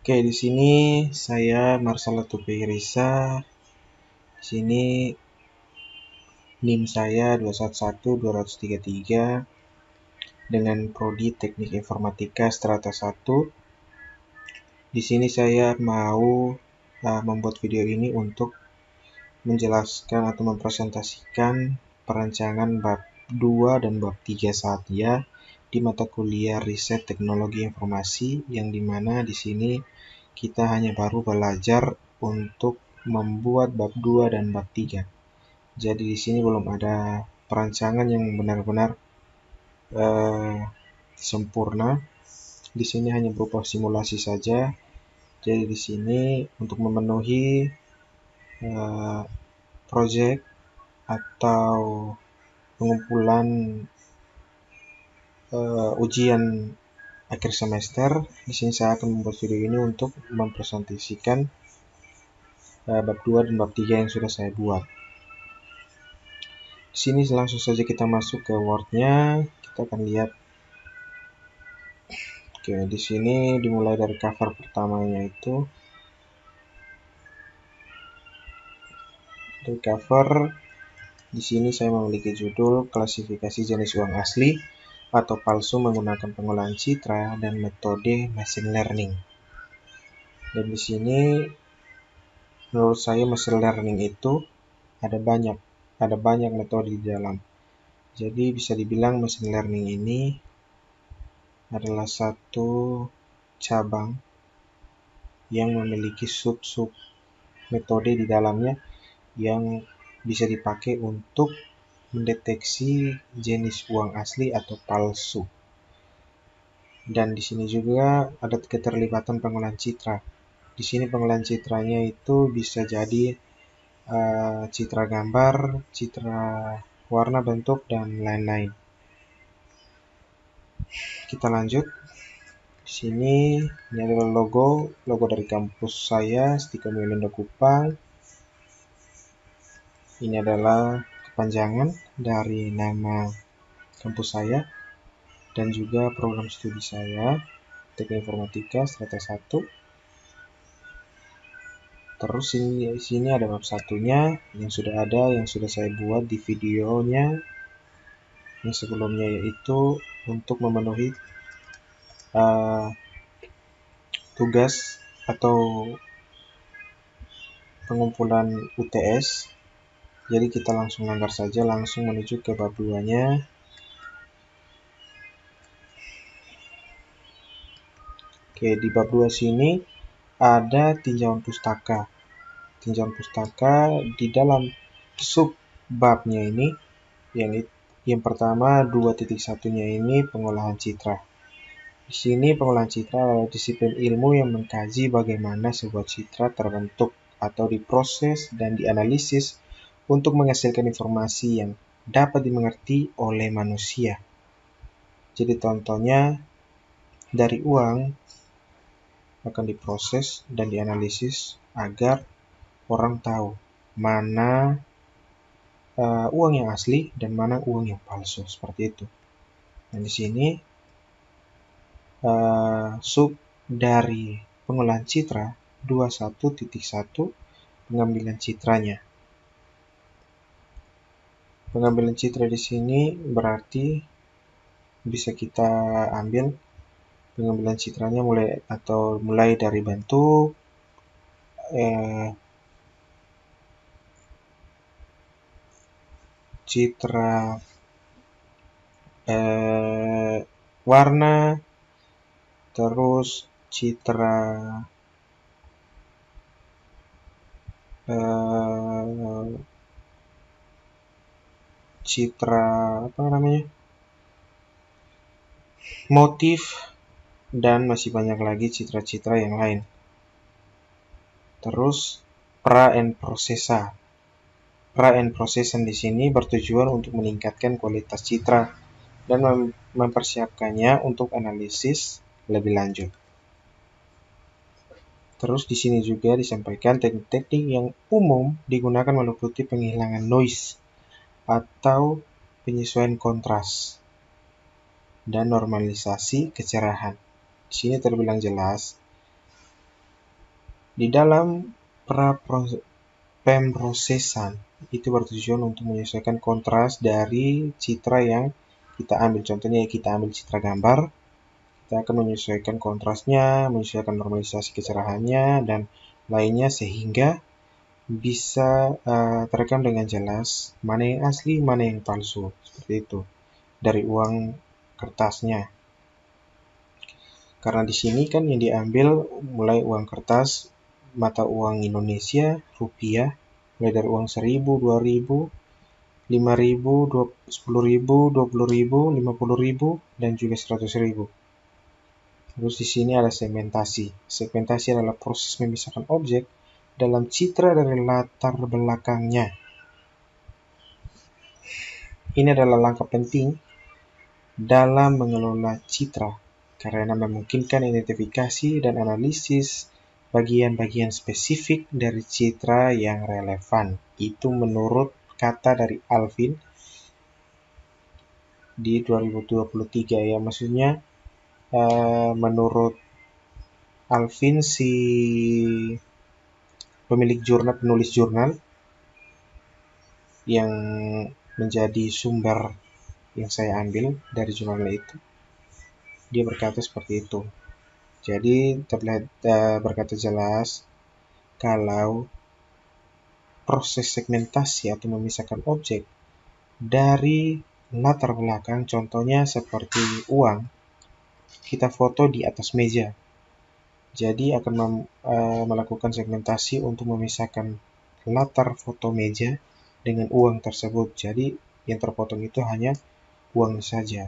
Oke, di sini saya Marsala Tupeirisa. Di sini NIM saya 211233 dengan prodi Teknik Informatika Strata 1. Di sini saya mau membuat video ini untuk menjelaskan atau mempresentasikan perancangan bab 2 dan bab 3 saja di mata kuliah Riset Teknologi Informasi, yang dimana di sini kita hanya baru belajar untuk membuat bab 2 dan bab 3. Jadi di sini belum ada perancangan yang benar-benar sempurna. Di sini hanya berupa simulasi saja. Jadi di sini untuk memenuhi proyek atau pengumpulan ujian akhir semester, di sini saya akan membuat video ini untuk mempresentasikan bab 2 dan bab 3 yang sudah saya buat. Di sini langsung saja kita masuk ke Word-nya. Kita akan lihat. Oke, di sini dimulai dari cover pertamanya itu. Di cover di sini saya memiliki judul klasifikasi jenis uang asli atau palsu menggunakan pengolahan citra dan metode machine learning. Dan di sini menurut saya machine learning itu ada banyak metode di dalam. Jadi bisa dibilang machine learning ini adalah satu cabang yang memiliki sub-sub metode di dalamnya yang bisa dipakai untuk mendeteksi jenis uang asli atau palsu. Dan di sini juga ada keterlibatan pengolahan citra. Di sini pengolahan citranya itu bisa jadi citra gambar, citra warna, bentuk, dan lain-lain. Kita lanjut. Di sini ini adalah logo dari kampus saya, Stika Melinda Kupang. Ini adalah kepanjangan dari nama kampus saya dan juga program studi saya, Teknik Informatika Strata 1. Terus di sini ada bab satunya yang sudah saya buat di videonya yang sebelumnya, yaitu untuk memenuhi tugas atau pengumpulan UTS. Jadi kita langsung langgar saja, langsung menuju ke bab 2-nya. Oke, di bab 2 sini ada tinjauan pustaka. Tinjauan pustaka di dalam sub babnya ini, yang pertama 2.1-nya ini pengolahan citra. Di sini pengolahan citra adalah disiplin ilmu yang mengkaji bagaimana sebuah citra terbentuk atau diproses dan dianalisis untuk menghasilkan informasi yang dapat dimengerti oleh manusia. Jadi contohnya dari uang akan diproses dan dianalisis agar orang tahu mana uang yang asli dan mana uang yang palsu, seperti itu. Dan di sini sub dari pengolahan citra 21.1 pengambilan citranya. Pengambilan citra di sini berarti bisa kita ambil pengambilan citranya mulai dari bentuk, citra warna, terus citra motif, dan masih banyak lagi citra-citra yang lain. Terus pra and processing di sini bertujuan untuk meningkatkan kualitas citra dan mempersiapkannya untuk analisis lebih lanjut. Terus di sini juga disampaikan teknik-teknik yang umum digunakan meliputi penghilangan noise atau penyesuaian kontras dan normalisasi kecerahan. Di sini terbilang jelas Di dalam pemrosesan itu bertujuan untuk menyesuaikan kontras dari citra yang kita ambil. Contohnya kita ambil citra gambar, kita akan menyesuaikan kontrasnya, menyesuaikan normalisasi kecerahannya, dan lainnya sehingga bisa terekam dengan jelas mana yang asli, mana yang palsu. Seperti itu. Dari uang kertasnya. Karena di sini kan yang diambil mulai uang kertas, mata uang Indonesia, rupiah, mulai dari uang 1.000, 2.000, 5.000, 10.000, 20.000, 50.000, dan juga 100.000. Terus di sini ada segmentasi. Segmentasi adalah proses memisahkan objek dalam citra dari latar belakangnya. Ini adalah langkah penting dalam mengelola citra karena memungkinkan identifikasi dan analisis bagian-bagian spesifik dari citra yang relevan. Itu menurut kata dari Alvin di 2023 ya. Maksudnya menurut Alvin si pemilik jurnal, penulis jurnal yang menjadi sumber yang saya ambil dari jurnal itu, dia berkata seperti itu. Jadi terlihat berkata jelas kalau proses segmentasi atau memisahkan objek dari latar belakang, contohnya seperti uang, kita foto di atas meja. Jadi akan melakukan segmentasi untuk memisahkan latar foto meja dengan uang tersebut. Jadi yang terpotong itu hanya uang saja.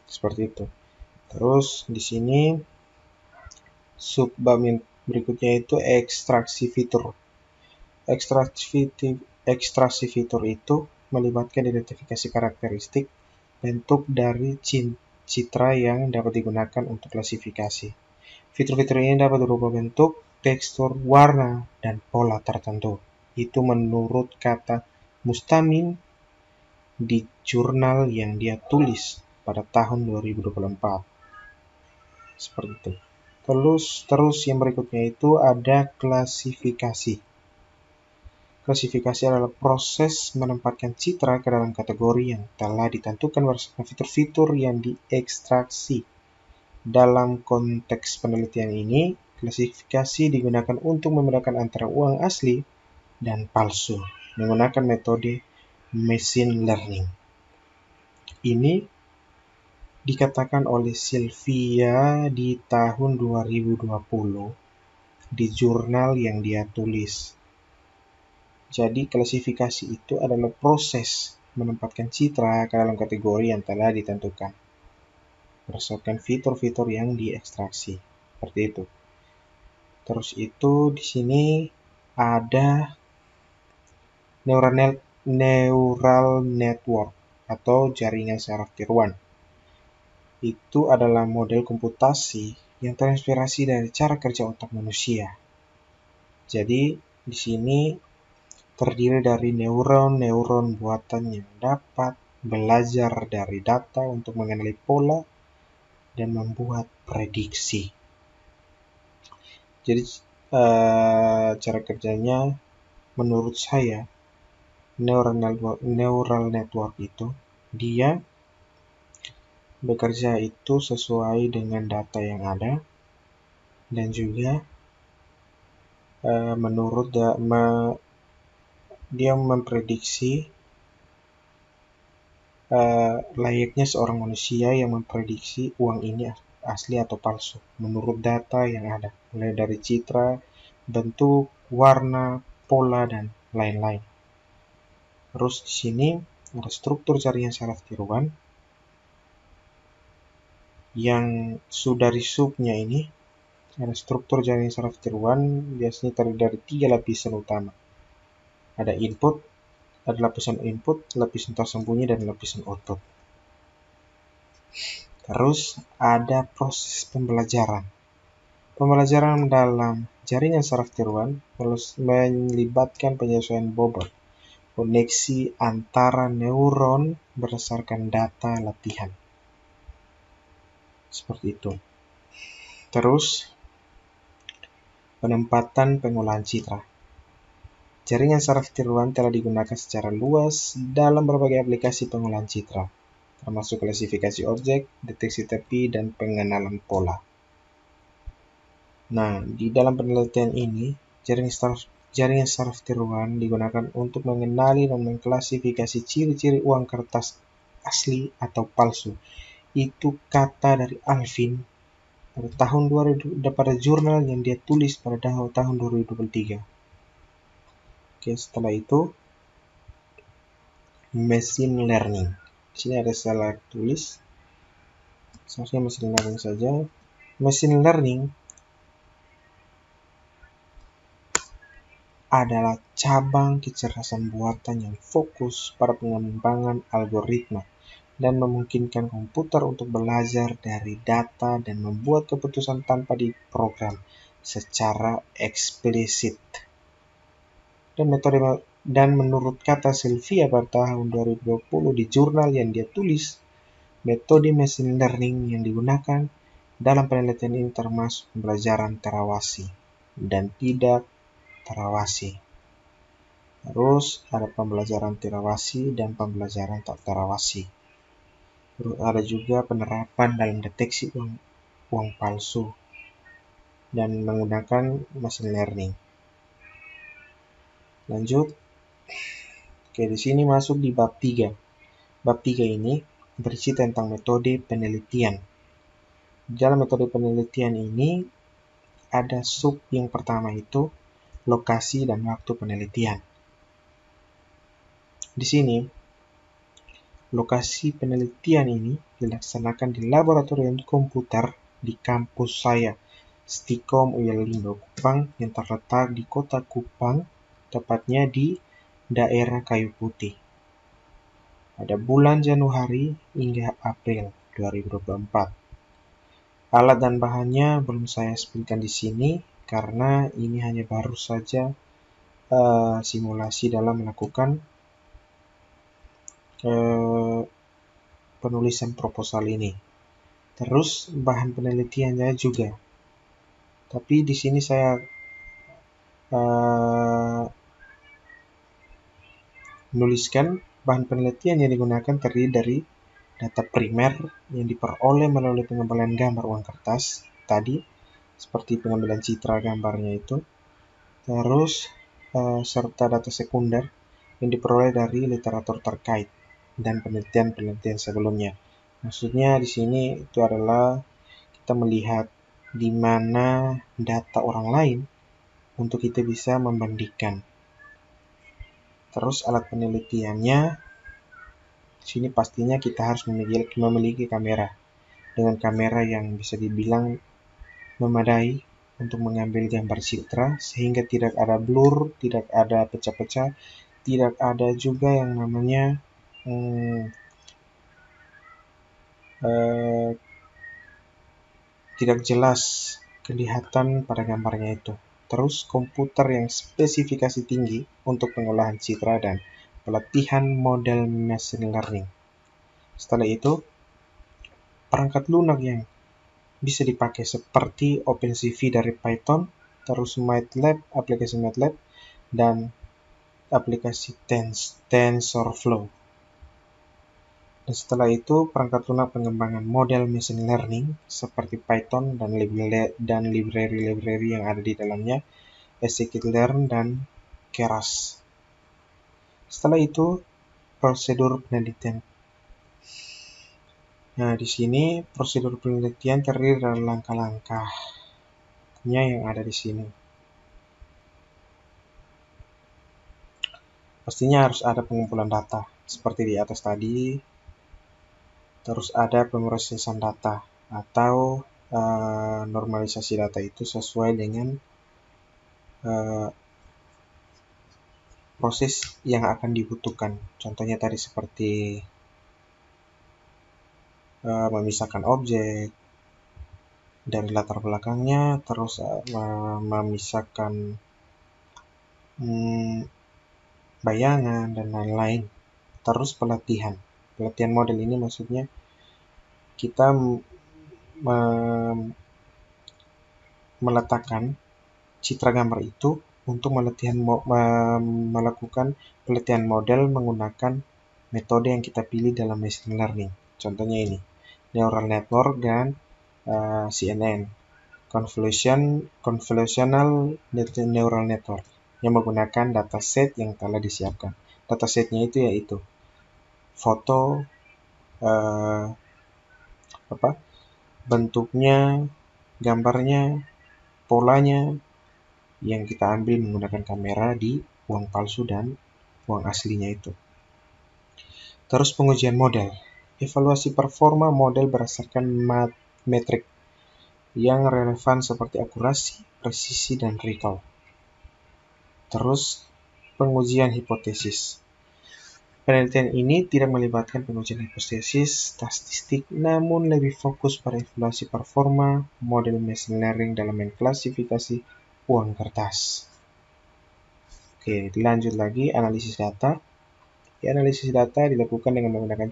Seperti itu. Terus di sini subbab berikutnya itu ekstraksi fitur. Ekstraksi fitur itu melibatkan identifikasi karakteristik bentuk dari citra yang dapat digunakan untuk klasifikasi. Fitur-fitur ini dapat berupa bentuk, tekstur, warna, dan pola tertentu. Itu menurut kata Mustamin di jurnal yang dia tulis pada tahun 2024. Seperti itu. Terus yang berikutnya itu ada klasifikasi. Klasifikasi adalah proses menempatkan citra ke dalam kategori yang telah ditentukan berdasarkan fitur-fitur yang diekstraksi. Dalam konteks penelitian ini, klasifikasi digunakan untuk membedakan antara uang asli dan palsu menggunakan metode machine learning. Ini dikatakan oleh Sylvia di tahun 2020 di jurnal yang dia tulis. Jadi klasifikasi itu adalah proses menempatkan citra ke dalam kategori yang telah ditentukan berdasarkan fitur-fitur yang diekstraksi. Seperti itu. Terus itu di sini ada neural network atau jaringan saraf tiruan. Itu adalah model komputasi yang terinspirasi dari cara kerja otak manusia. Jadi di sini terdiri dari neuron buatan yang dapat belajar dari data untuk mengenali pola dan membuat prediksi. Jadi cara kerjanya menurut saya neural network itu dia bekerja itu sesuai dengan data yang ada dan juga dia memprediksi layaknya seorang manusia yang memprediksi uang ini asli atau palsu menurut data yang ada, mulai dari citra, bentuk, warna, pola, dan lain-lain. Terus di sini ada struktur jaringan saraf tiruan yang dari subnya ini ada struktur jaringan saraf tiruan biasanya terdiri dari 3 lapisan utama. Ada input, ada lapisan input, lapisan tersembunyi, dan lapisan output. Terus ada proses pembelajaran. Pembelajaran dalam jaringan saraf tiruan melibatkan penyesuaian bobot koneksi antara neuron berdasarkan data latihan. Seperti itu. Terus Penempatan pengolahan citra. Jaringan saraf tiruan telah digunakan secara luas dalam berbagai aplikasi pengolahan citra, termasuk klasifikasi objek, deteksi tepi, dan pengenalan pola. Nah, di dalam penelitian ini, jaringan saraf tiruan digunakan untuk mengenali dan mengklasifikasi ciri-ciri uang kertas asli atau palsu. Itu kata dari Alvin pada jurnal yang dia tulis pada tahun 2023. Oke, setelah itu machine learning. Di sini ada salah tulis. Seharusnya machine learning saja. Machine learning adalah cabang kecerdasan buatan yang fokus pada pengembangan algoritma dan memungkinkan komputer untuk belajar dari data dan membuat keputusan tanpa diprogram secara eksplisit. Dan menurut kata Sylvia pada tahun 2020 di jurnal yang dia tulis, metode machine learning yang digunakan dalam penelitian ini termasuk pembelajaran terawasi dan tidak terawasi. Terus ada pembelajaran terawasi dan pembelajaran tak terawasi. Terus ada juga penerapan dalam deteksi uang palsu dan menggunakan machine learning. Lanjut. Oke, di sini masuk di bab 3. Bab 3 ini berisi tentang metode penelitian. Dalam metode penelitian ini ada sub yang pertama itu lokasi dan waktu penelitian. Di sini, lokasi penelitian ini dilaksanakan di laboratorium komputer di kampus saya, Stikom Uyalindo Kupang, yang terletak di kota Kupang, tepatnya di daerah Kayu Putih. Pada bulan Januari hingga April 2024. Alat dan bahannya belum saya sebutkan di sini karena ini hanya baru saja simulasi dalam melakukan penulisan proposal ini. Terus bahan penelitiannya juga. Tapi di sini saya menuliskan bahan penelitian yang digunakan terdiri dari data primer yang diperoleh melalui pengumpulan gambar uang kertas tadi, seperti pengambilan citra gambarnya itu. Terus serta data sekunder yang diperoleh dari literatur terkait dan penelitian-penelitian sebelumnya. Maksudnya di sini itu adalah kita melihat di mana data orang lain untuk kita bisa membandingkan. Terus alat penelitiannya di sini pastinya kita harus memiliki kamera. Dengan kamera yang bisa dibilang memadai untuk mengambil gambar citra sehingga tidak ada blur, tidak ada pecah-pecah, tidak ada juga yang namanya tidak jelas kelihatan pada gambarnya itu. Terus komputer yang spesifikasi tinggi untuk pengolahan citra dan pelatihan model machine learning. Setelah itu, perangkat lunak yang bisa dipakai seperti OpenCV dari Python, terus MATLAB, aplikasi MATLAB, dan aplikasi TensorFlow. Dan setelah itu, perangkat lunak pengembangan model machine learning seperti Python dan library-library yang ada di dalamnya, scikit-learn dan Keras. Setelah itu, prosedur penelitian. Nah, di sini prosedur penelitian terdiri dari langkah-langkahnya yang ada di sini. Pastinya harus ada pengumpulan data, seperti di atas tadi. Terus ada pemrosesan data atau normalisasi data itu sesuai dengan proses yang akan dibutuhkan. Contohnya tadi seperti memisahkan objek dari latar belakangnya, terus memisahkan bayangan dan lain-lain. Terus pelatihan model ini maksudnya kita meletakkan citra gambar itu untuk melakukan pelatihan model menggunakan metode yang kita pilih dalam machine learning. Contohnya ini, neural network dan CNN, convolutional neural network, yang menggunakan dataset yang telah disiapkan. Datasetnya itu yaitu foto, bentuknya, gambarnya, polanya, yang kita ambil menggunakan kamera di uang palsu dan uang aslinya itu. Terus pengujian model. Evaluasi performa model berdasarkan metrik yang relevan seperti akurasi, presisi, dan recall. Terus pengujian hipotesis. Penelitian ini tidak melibatkan pengujian hipotesis statistik, namun lebih fokus pada evaluasi performa model machine learning dalam mengklasifikasi uang kertas. Oke, dilanjut lagi analisis data. Analisis data dilakukan dengan menggunakan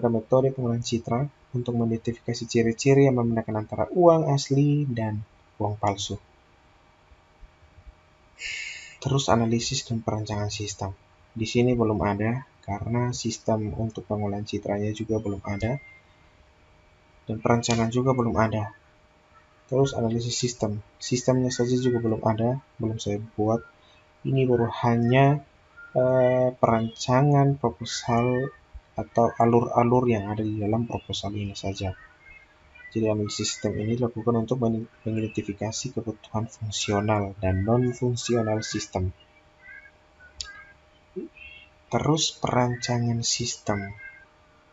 metode pengolahan citra untuk mengidentifikasi ciri-ciri yang membedakan antara uang asli dan uang palsu. Terus analisis dan perancangan sistem. Di sini belum ada karena sistem untuk pengolahan citranya juga belum ada dan perancangan juga belum ada. Terus analisis sistem. Sistemnya saja juga belum ada, belum saya buat. Ini baru hanya perancangan proposal atau alur-alur yang ada di dalam proposal ini saja. Jadi analisis sistem ini dilakukan untuk mengidentifikasi kebutuhan fungsional dan non-fungsional sistem. Terus perancangan sistem.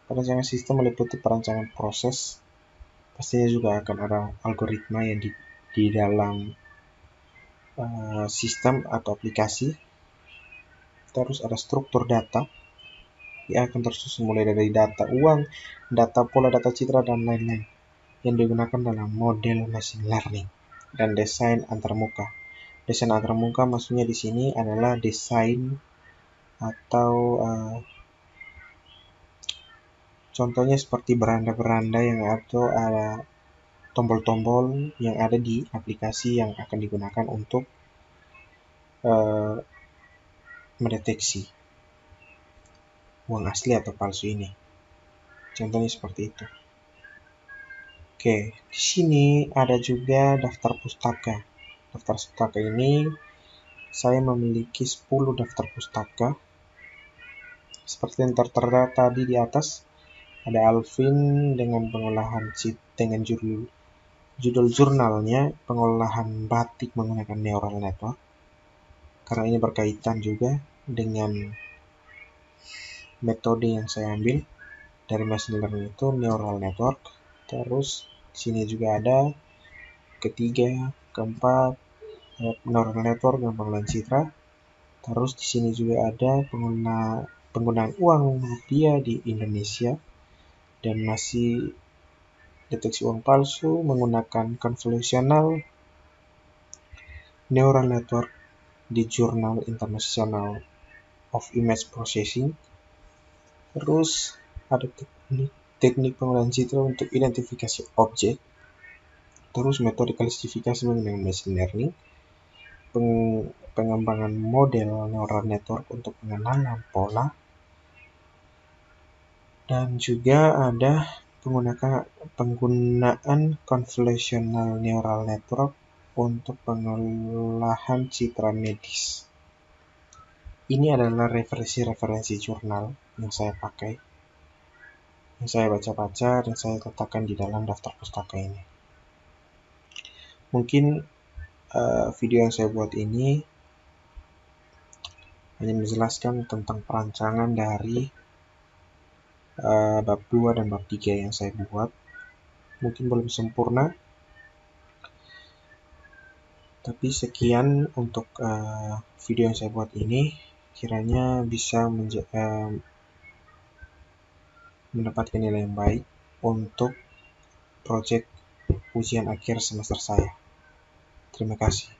Perancangan sistem meliputi perancangan proses. Pastinya juga akan ada algoritma yang di dalam sistem atau aplikasi. Terus ada struktur data yang akan tersusun mulai dari data uang, data pola, data citra, dan lain-lain yang digunakan dalam model machine learning. Dan desain antarmuka. Desain antarmuka maksudnya di sini adalah desain atau contohnya seperti beranda-beranda yang ada tombol-tombol yang ada di aplikasi yang akan digunakan untuk mendeteksi uang asli atau palsu ini. Contohnya seperti itu. Oke, di sini ada juga daftar pustaka. Daftar pustaka ini saya memiliki 10 daftar pustaka. Seperti yang tertera tadi di atas, ada Alvin dengan pengolahan dengan judul jurnalnya pengolahan batik menggunakan neural network. Karena ini berkaitan juga dengan metode yang saya ambil dari machine learning itu neural network. Terus sini juga ada ketiga, keempat neural network dan pengolahan citra. Terus di sini juga ada penggunaan uang rupiah di Indonesia dan masih deteksi uang palsu menggunakan convolutional neural network di Journal International of Image Processing. Terus ada teknik pengolahan citra untuk identifikasi objek. Terus metode klasifikasi menggunakan machine learning, pengembangan model neural network untuk pengenalan pola, dan juga ada penggunaan convolutional neural network untuk pengolahan citra medis. Ini adalah referensi-referensi jurnal yang saya pakai, yang saya baca-baca dan saya letakkan di dalam daftar pustaka ini. Mungkin video yang saya buat ini hanya menjelaskan tentang perancangan dari bab 2 dan bab 3 yang saya buat. Mungkin belum sempurna, tapi sekian untuk video yang saya buat ini. Kiranya bisa mendapatkan nilai yang baik untuk proyek ujian akhir semester saya. Terima kasih.